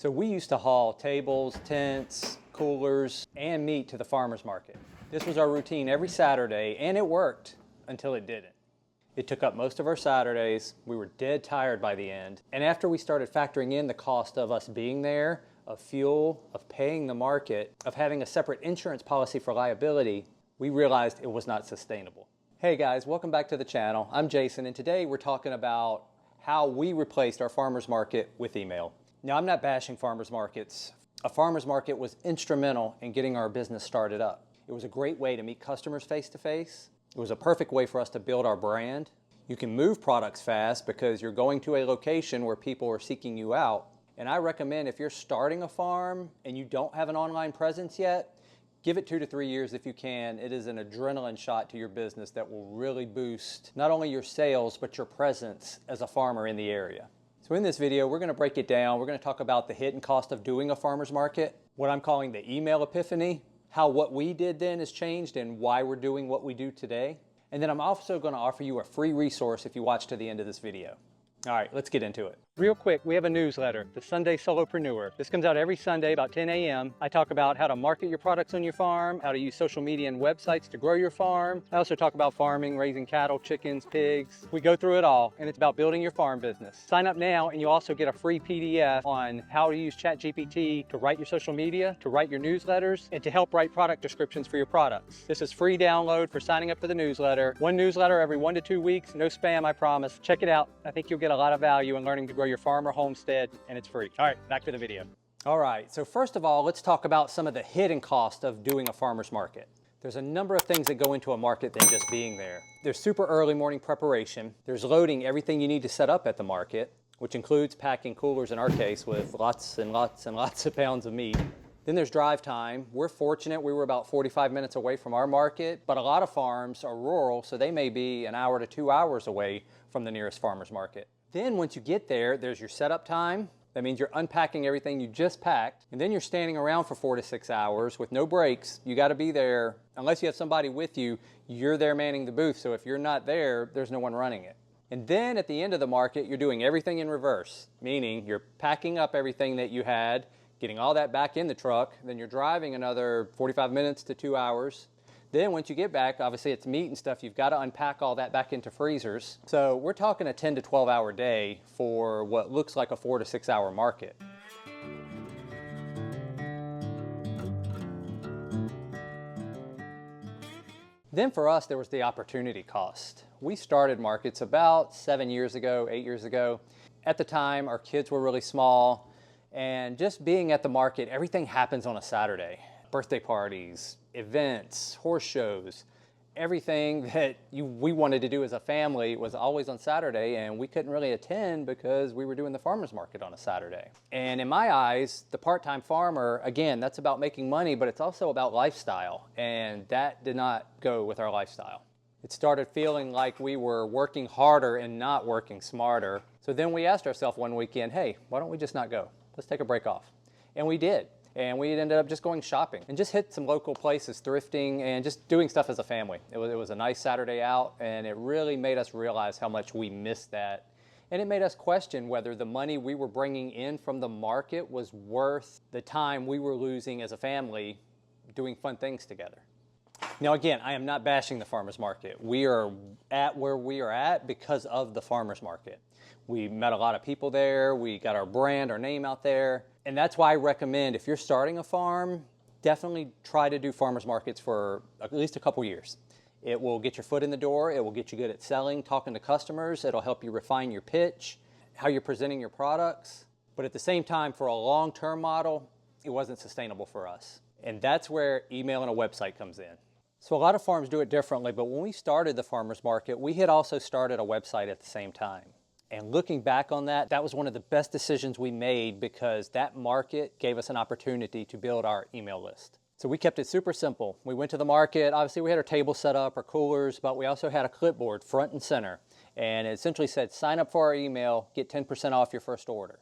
So we used to haul tables, tents, coolers, and meat to the farmer's market. This was our routine every Saturday, and it worked until it didn't. It took up most of our Saturdays. We were dead tired by the end. And after we started factoring in the cost of us being there, of fuel, of paying the market, of having a separate insurance policy for liability, we realized it was not sustainable. Hey guys, welcome back to the channel. I'm Jason, and today we're talking about how we replaced our farmer's market with email. Now, I'm not bashing farmers markets. A farmer's market was instrumental in getting our business started up. It was a great way to meet customers face to face. It was a perfect way for us to build our brand. You can move products fast because you're going to a location where people are seeking you out. And I recommend if you're starting a farm and you don't have an online presence yet, give it 2 to 3 years if you can. It is an adrenaline shot to your business that will really boost not only your sales, but your presence as a farmer in the area. So in this video, we're going to break it down. We're going to talk about the hidden cost of doing a farmer's market, what I'm calling the email epiphany, how what we did then has changed and why we're doing what we do today. And then I'm also going to offer you a free resource if you watch to the end of this video. All right, let's get into it. Real quick, we have a newsletter, the Sunday Solopreneur. This comes out every Sunday about 10 a.m. I talk about how to market your products on your farm, how to use social media and websites to grow your farm. I also talk about farming, raising cattle, chickens, pigs. We go through it all, and it's about building your farm business. Sign up now, and you also get a free PDF on how to use ChatGPT to write your social media, to write your newsletters, and to help write product descriptions for your products. This is free download for signing up for the newsletter. One newsletter every 1 to 2 weeks, no spam, I promise. Check it out. I think you'll get a lot of value in learning to grow your farm or homestead, and it's free. All right, back to the video. All right, so first of all, let's talk about some of the hidden cost of doing a farmer's market. There's a number of things that go into a market than just being there. There's super early morning preparation. There's loading everything you need to set up at the market, which includes packing coolers in our case with lots and lots and lots of pounds of meat. Then there's drive time. We're fortunate we were about 45 minutes away from our market, but a lot of farms are rural, so they may be an hour to 2 hours away from the nearest farmer's market. Then once you get there, there's your setup time. That means you're unpacking everything you just packed, and then you're standing around for 4 to 6 hours with no breaks. You got to be there. Unless you have somebody with you, you're there manning the booth, so if you're not there, there's no one running it. And then at the end of the market, you're doing everything in reverse, meaning you're packing up everything that you had, getting all that back in the truck, then you're driving another 45 minutes to 2 hours. Then once you get back, obviously it's meat and stuff, you've got to unpack all that back into freezers. So we're talking a 10 to 12 hour day for what looks like a 4 to 6 hour market. Then for us, there was the opportunity cost. We started markets about 7 years ago, 8 years ago. At the time, our kids were really small, and just being at the market, everything happens on a Saturday. Birthday parties, events, horse shows, everything that we wanted to do as a family was always on Saturday, and we couldn't really attend because we were doing the farmer's market on a Saturday. And in my eyes, the part-time farmer, again, that's about making money, but it's also about lifestyle, and that did not go with our lifestyle. It started feeling like we were working harder and not working smarter. So then we asked ourselves one weekend, hey, why don't we just not go? Let's take a break off. And we did. And we ended up just going shopping and just hit some local places, thrifting, and just doing stuff as a family. It was a nice Saturday out, and it really made us realize how much we missed that. And it made us question whether the money we were bringing in from the market was worth the time we were losing as a family doing fun things together. Now again, I am not bashing the farmer's market. We are at where we are at because of the farmer's market. We met a lot of people there, we got our brand, our name out there, and that's why I recommend if you're starting a farm, definitely try to do farmers markets for at least a couple years. It will get your foot in the door, it will get you good at selling, talking to customers, it'll help you refine your pitch, how you're presenting your products, but at the same time, for a long-term model, it wasn't sustainable for us. And that's where email and a website comes in. So a lot of farms do it differently, but when we started the farmer's market, we had also started a website at the same time. And looking back on that, that was one of the best decisions we made because that market gave us an opportunity to build our email list. So we kept it super simple. We went to the market, obviously we had our table set up, our coolers, but we also had a clipboard front and center. And it essentially said, sign up for our email, get 10% off your first order.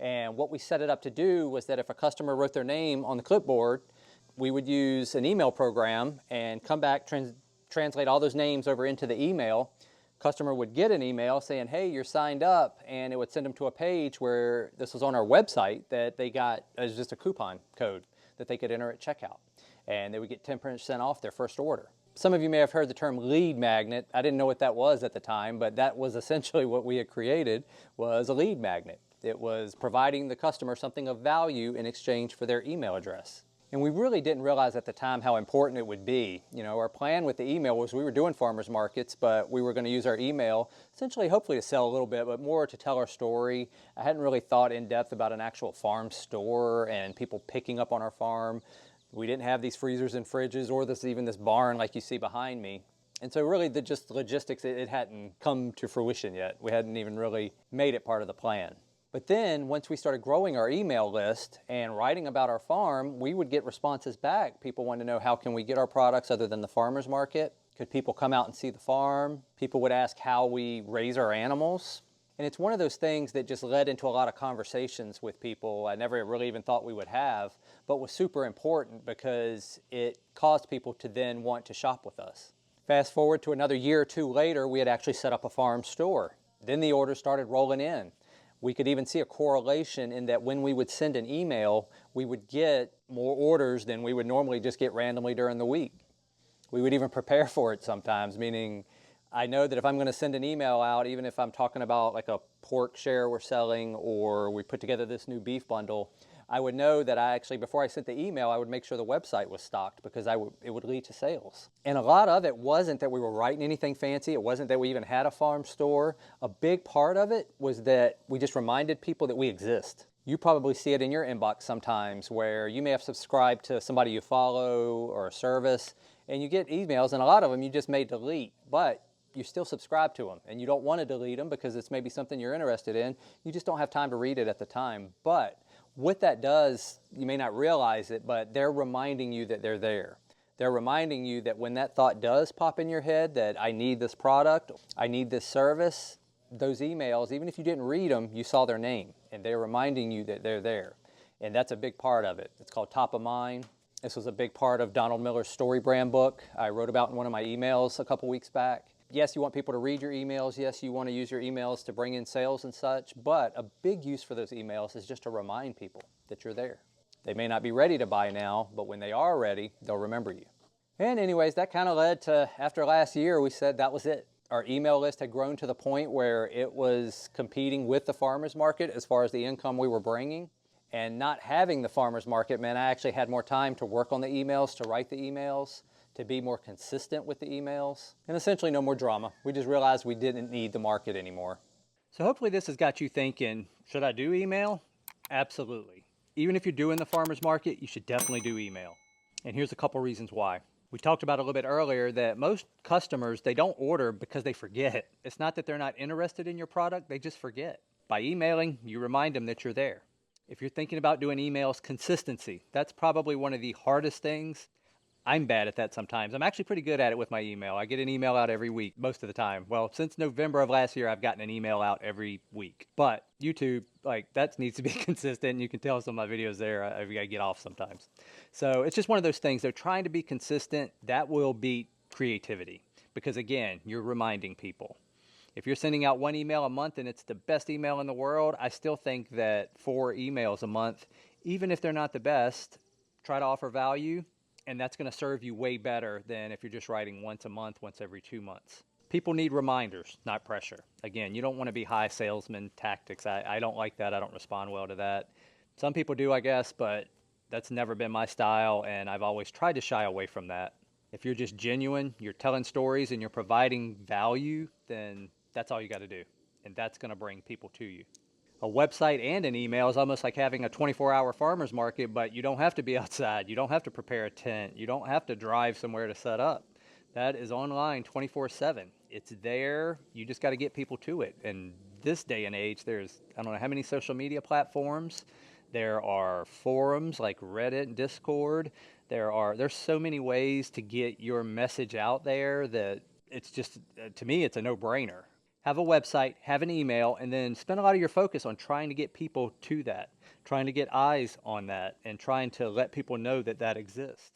And what we set it up to do was that if a customer wrote their name on the clipboard, we would use an email program and come back, translate all those names over into the email, Customer would get an email saying, hey, you're signed up, and it would send them to a page where this was on our website that they got as just a coupon code that they could enter at checkout, and they would get 10% off their first order. Some of you may have heard the term lead magnet. I didn't know what that was at the time, but that was essentially what we had created, was a lead magnet. It was providing the customer something of value in exchange for their email address. And we really didn't realize at the time how important it would be. You know, our plan with the email was we were doing farmers markets, but we were going to use our email essentially hopefully to sell a little bit, but more to tell our story. I hadn't really thought in depth about an actual farm store and people picking up on our farm. We didn't have these freezers and fridges or even this barn like you see behind me. And so really just logistics, it hadn't come to fruition yet. We hadn't even really made it part of the plan. But then once we started growing our email list and writing about our farm, we would get responses back. People wanted to know, how can we get our products other than the farmer's market? Could people come out and see the farm? People would ask how we raise our animals. And it's one of those things that just led into a lot of conversations with people I never really even thought we would have, but was super important because it caused people to then want to shop with us. Fast forward to another year or two later, we had actually set up a farm store. Then the orders started rolling in. We could even see a correlation in that when we would send an email, we would get more orders than we would normally just get randomly during the week. We would even prepare for it sometimes, meaning I know that if I'm going to send an email out, even if I'm talking about like a pork share we're selling or we put together this new beef bundle, I would know that I actually, before I sent the email, I would make sure the website was stocked because it would lead to sales. And a lot of it wasn't that we were writing anything fancy. It wasn't that we even had a farm store. A big part of it was that we just reminded people that we exist. You probably see it in your inbox sometimes where you may have subscribed to somebody you follow or a service, and you get emails, and a lot of them you just may delete, but you still subscribe to them, and you don't want to delete them because it's maybe something you're interested in. You just don't have time to read it at the time. But what that does, you may not realize it, but they're reminding you that they're there. They're reminding you that when that thought does pop in your head that I need this product, I need this service, those emails, even if you didn't read them, you saw their name, and they're reminding you that they're there. And that's a big part of it. It's called Top of Mind. This was a big part of Donald Miller's Story Brand book I wrote about in one of my emails a couple weeks back. Yes, you want people to read your emails. Yes, you want to use your emails to bring in sales and such, but a big use for those emails is just to remind people that you're there. They may not be ready to buy now, but when they are ready, they'll remember you. And anyways, that kind of led to, after last year, we said that was it. Our email list had grown to the point where it was competing with the farmer's market as far as the income we were bringing. And not having the farmer's market meant I actually had more time to work on the emails, to write the emails, to be more consistent with the emails, and essentially no more drama. We just realized we didn't need the market anymore. So hopefully this has got you thinking, should I do email? Absolutely. Even if you're doing the farmer's market, you should definitely do email. And here's a couple reasons why. We talked about a little bit earlier that most customers, they don't order because they forget. It's not that they're not interested in your product, they just forget. By emailing, you remind them that you're there. If you're thinking about doing emails, consistency. That's probably one of the hardest things. I'm bad at that sometimes. I'm actually pretty good at it with my email. I get an email out every week, most of the time. Well, since November of last year, I've gotten an email out every week. But YouTube, that needs to be consistent. You can tell some of my videos there, I've got to get off sometimes. So it's just one of those things. They're trying to be consistent. That will beat creativity. Because again, you're reminding people. If you're sending out one email a month and it's the best email in the world, I still think that 4 emails a month, even if they're not the best, try to offer value. And that's going to serve you way better than if you're just writing once a month, once every 2 months. People need reminders, not pressure. Again, you don't want to be high salesman tactics. I don't like that. I don't respond well to that. Some people do, I guess, but that's never been my style, and I've always tried to shy away from that. If you're just genuine, you're telling stories, and you're providing value, then that's all you got to do. And that's going to bring people to you. A website and an email is almost like having a 24-hour farmer's market, but you don't have to be outside. You don't have to prepare a tent. You don't have to drive somewhere to set up. That is online 24/7. It's there. You just got to get people to it. And this day and age, there's, I don't know how many social media platforms. There are forums like Reddit and Discord. There's so many ways to get your message out there that it's just, to me, it's a no-brainer. Have a website, have an email, and then spend a lot of your focus on trying to get people to that, trying to get eyes on that, and trying to let people know that that exists.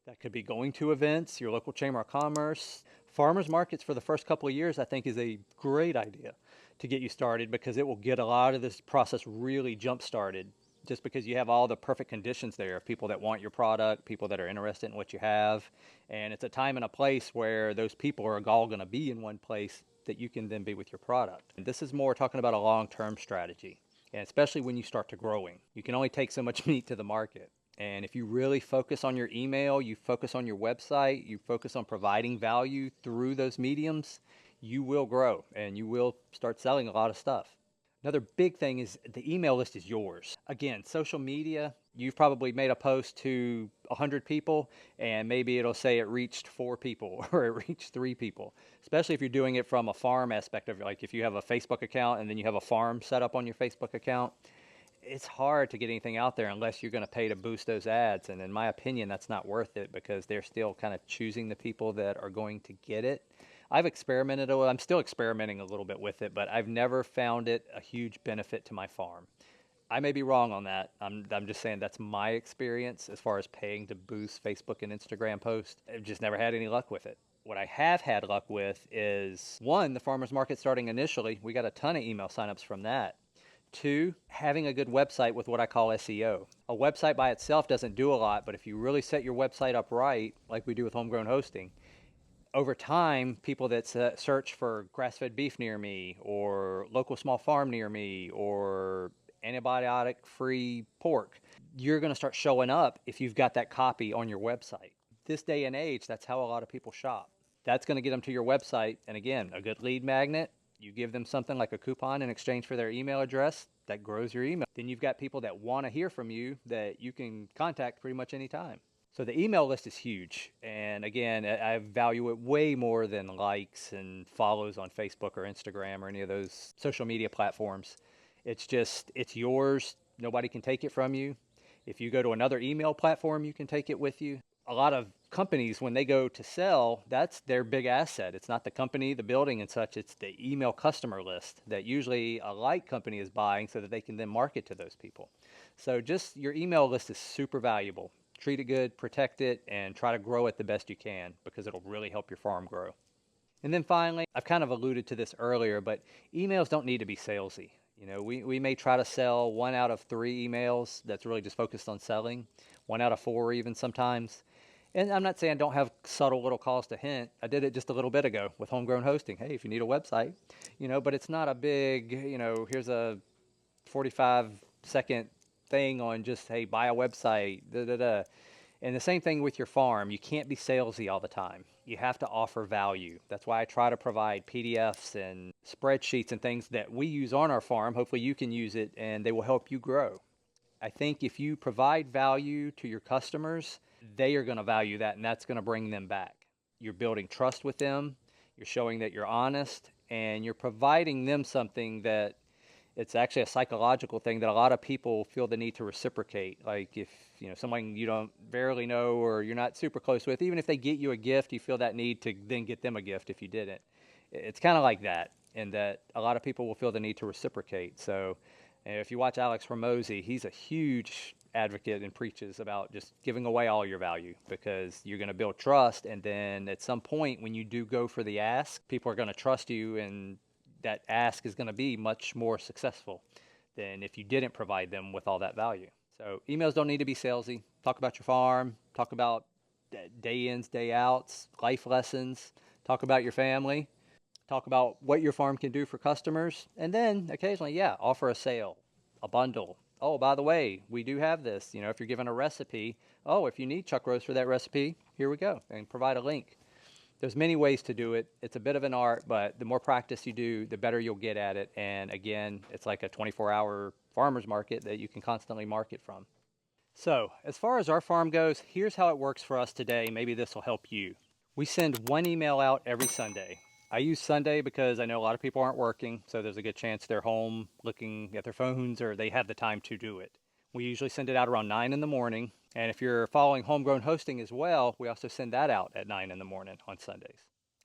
That could be going to events, your local chamber of commerce, Farmers markets for the first couple of years, I think, is a great idea to get you started because it will get a lot of this process really jump started just because you have all the perfect conditions there of people that want your product, people that are interested in what you have. And it's a time and a place where those people are all going to be in one place that you can then be with your product. And this is more talking about a long-term strategy. And especially when you start to growing, you can only take so much meat to the market. And if you really focus on your email, you focus on your website, you focus on providing value through those mediums, you will grow and you will start selling a lot of stuff. Another big thing is the email list is yours. Again, social media, you've probably made a post to 100 people and maybe it'll say it reached 4 people or it reached 3 people, especially if you're doing it from a farm aspect of it. Like if you have a Facebook account and then you have a farm set up on your Facebook account, it's hard to get anything out there unless you're going to pay to boost those ads. And in my opinion, that's not worth it because they're still kind of choosing the people that are going to get it. I've experimented, I'm still experimenting a little bit with it, but I've never found it a huge benefit to my farm. I may be wrong on that. I'm just saying that's my experience as far as paying to boost Facebook and Instagram posts. I've just never had any luck with it. What I have had luck with is, 1, the farmers market starting initially. We got a ton of email signups from that. 2, having a good website with what I call SEO. A website by itself doesn't do a lot, but if you really set your website up right, like we do with homegrown hosting, over time, people that search for grass-fed beef near me or local small farm near me or antibiotic-free pork, you're going to start showing up if you've got that copy on your website. This day and age, that's how a lot of people shop. That's going to get them to your website. And again, a good lead magnet, you give them something like a coupon in exchange for their email address, that grows your email. Then you've got people that want to hear from you that you can contact pretty much anytime. So the email list is huge. And again, I value it way more than likes and follows on Facebook or Instagram or any of those social media platforms. It's yours. Nobody can take it from you. If you go to another email platform, you can take it with you. A lot of companies, when they go to sell, that's their big asset. It's not the company, the building and such. It's the email customer list that usually a light company is buying so that they can then market to those people. So just your email list is super valuable. Treat it good, protect it, and try to grow it the best you can because it'll really help your farm grow. And then finally, I've kind of alluded to this earlier, but emails don't need to be salesy. You know, we may try to sell 1 out of 3 emails that's really just focused on selling, 1 out of 4 even sometimes. And I'm not saying don't have subtle little calls to hint. I did it just a little bit ago with homegrown hosting. Hey, if you need a website, but it's not a big, here's a 45-second thing on just, hey, buy a website, da-da-da. And the same thing with your farm. You can't be salesy all the time. You have to offer value. That's why I try to provide PDFs and spreadsheets and things that we use on our farm. Hopefully you can use it and they will help you grow. I think if you provide value to your customers, they are going to value that and that's going to bring them back. You're building trust with them. You're showing that you're honest and you're providing them something that it's actually a psychological thing that a lot of people feel the need to reciprocate. Like if, someone you don't barely know or you're not super close with, even if they get you a gift, you feel that need to then get them a gift if you didn't. It's kind of like that, in that a lot of people will feel the need to reciprocate. So if you watch Alex Hormozy, he's a huge advocate and preaches about just giving away all your value because you're going to build trust. And then at some point when you do go for the ask, people are going to trust you and that ask is going to be much more successful than if you didn't provide them with all that value. So emails don't need to be salesy. Talk about your farm, talk about day ins, day outs, life lessons, talk about your family, talk about what your farm can do for customers, and then occasionally, offer a sale, a bundle. Oh, by the way, we do have this. If you're given a recipe, if you need chuck roast for that recipe, here we go, and provide a link. There's many ways to do it. It's a bit of an art, but the more practice you do, the better you'll get at it. And again, it's like a 24-hour farmer's market that you can constantly market from. So as far as our farm goes, here's how it works for us today. Maybe this will help you. We send 1 email out every Sunday. I use Sunday because I know a lot of people aren't working, so there's a good chance they're home looking at their phones or they have the time to do it. We usually send it out around 9 in the morning. And if you're following homegrown hosting as well, we also send that out at 9 in the morning on Sundays.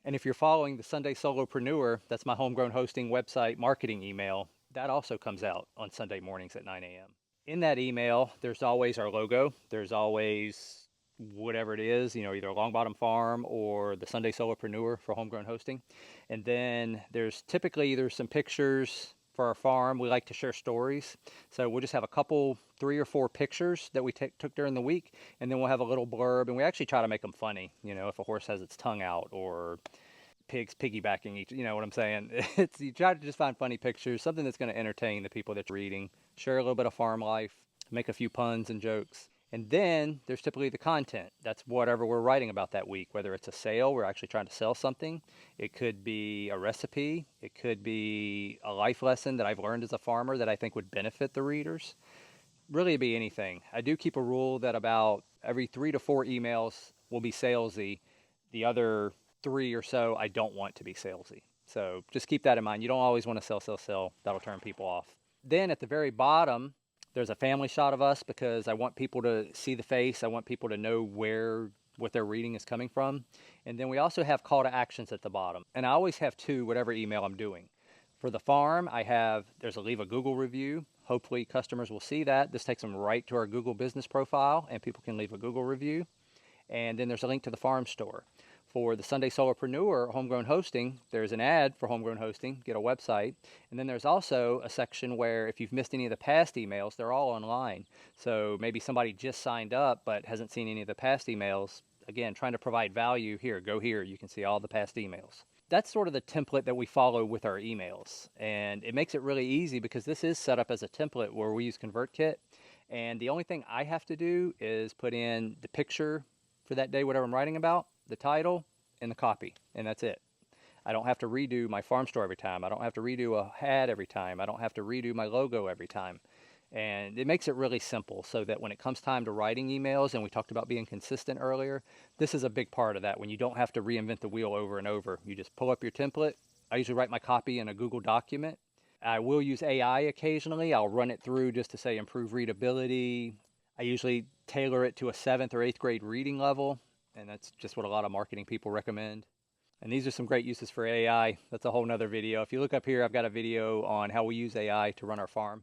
And if you're following the Sunday Solopreneur, that's my homegrown hosting website marketing email, that also comes out on Sunday mornings at 9 a.m. In that email, there's always our logo. There's always whatever it is, either Long Bottom Farm or the Sunday Solopreneur for homegrown hosting. And then there's typically some pictures for our farm. We like to share stories. So we'll just have a couple, 3 or 4 pictures that we took during the week, and then we'll have a little blurb, and we actually try to make them funny. If a horse has its tongue out or pigs piggybacking each, you know what I'm saying? You try to just find funny pictures, something that's going to entertain the people that you're reading, share a little bit of farm life, make a few puns and jokes. And then there's typically the content. That's whatever we're writing about that week, whether it's a sale, we're actually trying to sell something. It could be a recipe. It could be a life lesson that I've learned as a farmer that I think would benefit the readers. Really be anything. I do keep a rule that about every 3 to 4 emails will be salesy. The other 3 or so I don't want to be salesy. So just keep that in mind. You don't always want to sell. That'll turn people off. Then at the very bottom, there's a family shot of us because I want people to see the face. I want people to know what they're reading is coming from. And then we also have call to actions at the bottom. And I always have 2, whatever email I'm doing. For the farm, there's a leave a Google review. Hopefully customers will see that. This takes them right to our Google business profile and people can leave a Google review. And then there's a link to the farm store. For the Sunday Solopreneur homegrown hosting, there's an ad for homegrown hosting, get a website. And then there's also a section where if you've missed any of the past emails, they're all online. So maybe somebody just signed up but hasn't seen any of the past emails. Again, trying to provide value here. Go here, you can see all the past emails. That's sort of the template that we follow with our emails. And it makes it really easy because this is set up as a template where we use ConvertKit. And the only thing I have to do is put in the picture for that day, whatever I'm writing about, the title, and the copy, and that's it. I don't have to redo my farm store every time. I don't have to redo a ad every time. I don't have to redo my logo every time. And it makes it really simple so that when it comes time to writing emails, and we talked about being consistent earlier, this is a big part of that. When you don't have to reinvent the wheel over and over, you just pull up your template. I usually write my copy in a Google document. I will use AI occasionally. I'll run it through just to say improve readability. I usually tailor it to a 7th or 8th grade reading level. And that's just what a lot of marketing people recommend. And these are some great uses for AI. That's a whole nother video. If you look up here, I've got a video on how we use AI to run our farm.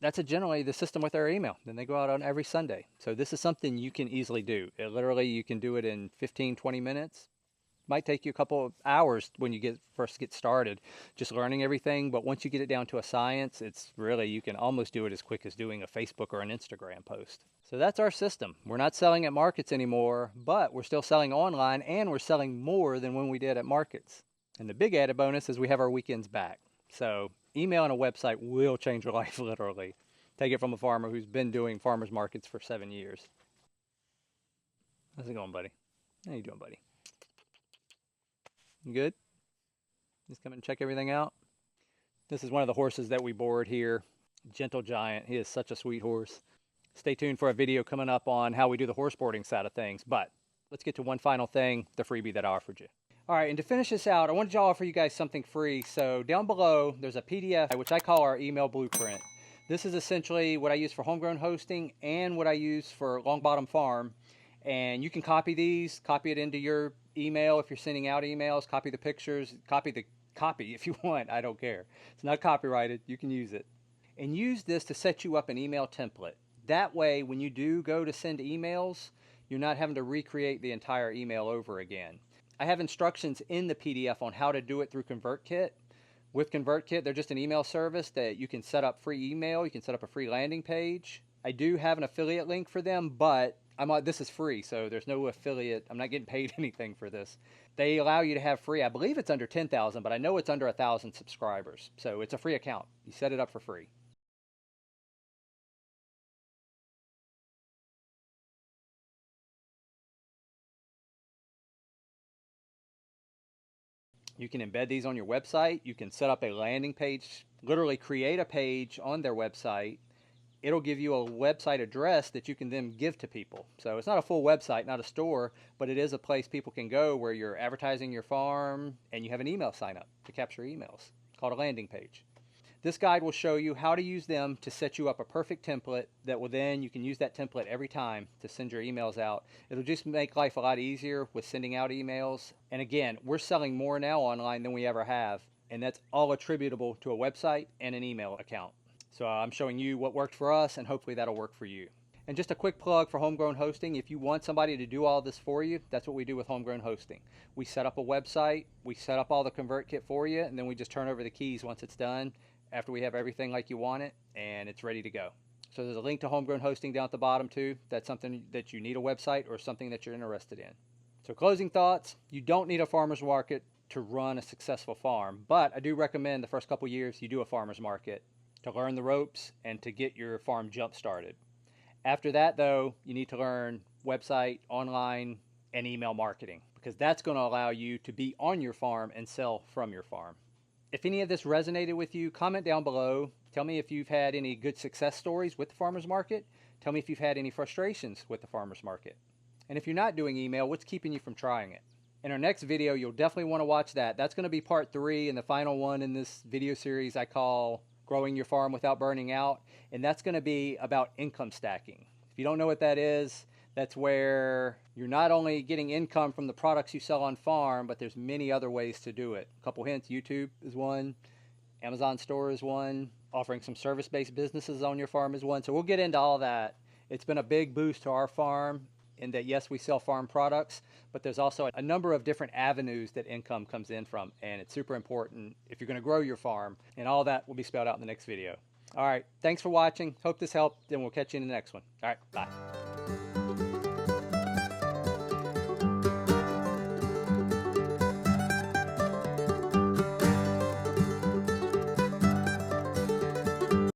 That's generally the system with our email. Then they go out on every Sunday. So this is something you can easily do. You can do it in 15, 20 minutes. Might take you a couple of hours when you first get started, just learning everything. But once you get it down to a science, you can almost do it as quick as doing a Facebook or an Instagram post. So that's our system. We're not selling at markets anymore, but we're still selling online and we're selling more than when we did at markets. And the big added bonus is we have our weekends back. So email and a website will change your life literally. Take it from a farmer who's been doing farmers markets for 7 years. How's it going, buddy? How you doing, buddy? You good? Just come and check everything out. This is one of the horses that we board here. Gentle Giant. He is such a sweet horse. Stay tuned for a video coming up on how we do the horse boarding side of things. But let's get to one final thing, the freebie that I offered you. All right, and to finish this out, I wanted to offer you guys something free. So down below, there's a PDF, which I call our email blueprint. This is essentially what I use for homegrown hosting and what I use for Long Bottom Farm. And you can copy these, copy it into your email if you're sending out emails, copy the pictures, copy the copy if you want, I don't care. It's not copyrighted, you can use it. And use this to set you up an email template. That way, when you do go to send emails, you're not having to recreate the entire email over again. I have instructions in the PDF on how to do it through ConvertKit. With ConvertKit, they're just an email service that you can set up free email, you can set up a free landing page. I do have an affiliate link for them, but this is free, so there's no affiliate. I'm not getting paid anything for this. They allow you to have free, I believe it's under 10,000, but I know it's under 1,000 subscribers. So it's a free account. You set it up for free. You can embed these on your website. You can set up a landing page, literally create a page on their website. It'll give you a website address that you can then give to people. So it's not a full website, not a store, but it is a place people can go where you're advertising your farm and you have an email sign up to capture emails. It's called a landing page. This guide will show you how to use them to set you up a perfect template that will then, you can use that template every time to send your emails out. It'll just make life a lot easier with sending out emails. And again, we're selling more now online than we ever have, and that's all attributable to a website and an email account. So I'm showing you what worked for us, and hopefully that'll work for you. And just a quick plug for homegrown hosting. If you want somebody to do all this for you, that's what we do with homegrown hosting. We set up a website, we set up all the ConvertKit for you, and then we just turn over the keys once it's done, after we have everything like you want it, and it's ready to go. So there's a link to homegrown hosting down at the bottom too. That's something that you need a website or something that you're interested in. So closing thoughts, you don't need a farmer's market to run a successful farm, but I do recommend the first couple years you do a farmer's market to learn the ropes and to get your farm jump started. After that, though, you need to learn website, online, and email marketing, because that's going to allow you to be on your farm and sell from your farm. If any of this resonated with you, comment down below. Tell me if you've had any good success stories with the farmer's market. Tell me if you've had any frustrations with the farmer's market. And if you're not doing email, what's keeping you from trying it? In our next video, you'll definitely want to watch that. That's going to be part 3 and the final one in this video series I call Growing Your Farm Without Burning Out, and that's going to be about income stacking. If you don't know what that is, that's where you're not only getting income from the products you sell on farm, but there's many other ways to do it. A couple hints: YouTube is one, Amazon store is one, offering some service-based businesses on your farm is one. So we'll get into all that. It's been a big boost to our farm in that, yes, we sell farm products, but there's also a number of different avenues that income comes in from, and it's super important if you're going to grow your farm, and all that will be spelled out in the next video. All right, thanks for watching. Hope this helped, and we'll catch you in the next one. All right, bye.